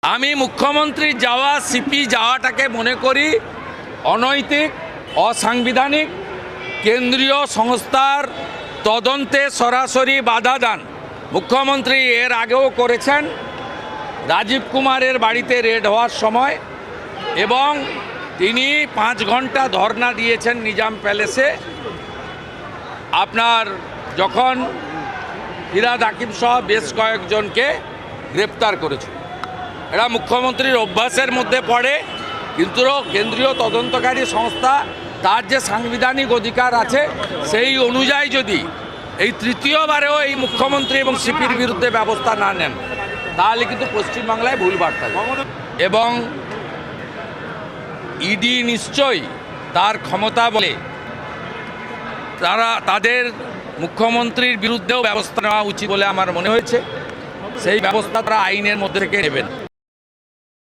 আমি মুখ্যমন্ত্রী যাওয়া সিপি যাওয়াটাকে মনে করি অনৈতিক, অসাংবিধানিক। কেন্দ্রীয় সংস্থার তদন্তে সরাসরি বাধা দান মুখ্যমন্ত্রী এর আগেও করেছেন, রাজীব কুমারের বাড়িতে রেড হওয়ার সময়, এবং তিনি 5 ঘন্টা ধর্ণা দিয়েছেন নিজাম প্যালেসে। আপনার যখন ফিরহাদ হাকিম সহ বেশ কয়েকজনকে গ্রেপ্তার করেছে, এটা মুখ্যমন্ত্রীর অভ্যাসের মধ্যে পড়ে। কিন্তু কেন্দ্রীয় তদন্তকারী সংস্থা তার যে সাংবিধানিক অধিকার আছে সেই অনুযায়ী যদি এই তৃতীয়বারেও এই মুখ্যমন্ত্রী এবং সিপির বিরুদ্ধে ব্যবস্থা না নেন, তাহলে কিন্তু পশ্চিমবাংলায় ভুল বার্তা যাবে। এবং ইডি নিশ্চয়ই তার ক্ষমতা বলে তাদের মুখ্যমন্ত্রীর বিরুদ্ধেও ব্যবস্থা নেওয়া উচিত বলে আমার মনে হয়েছে। সেই ব্যবস্থা তারা আইনের মধ্যে থেকে নেবেন।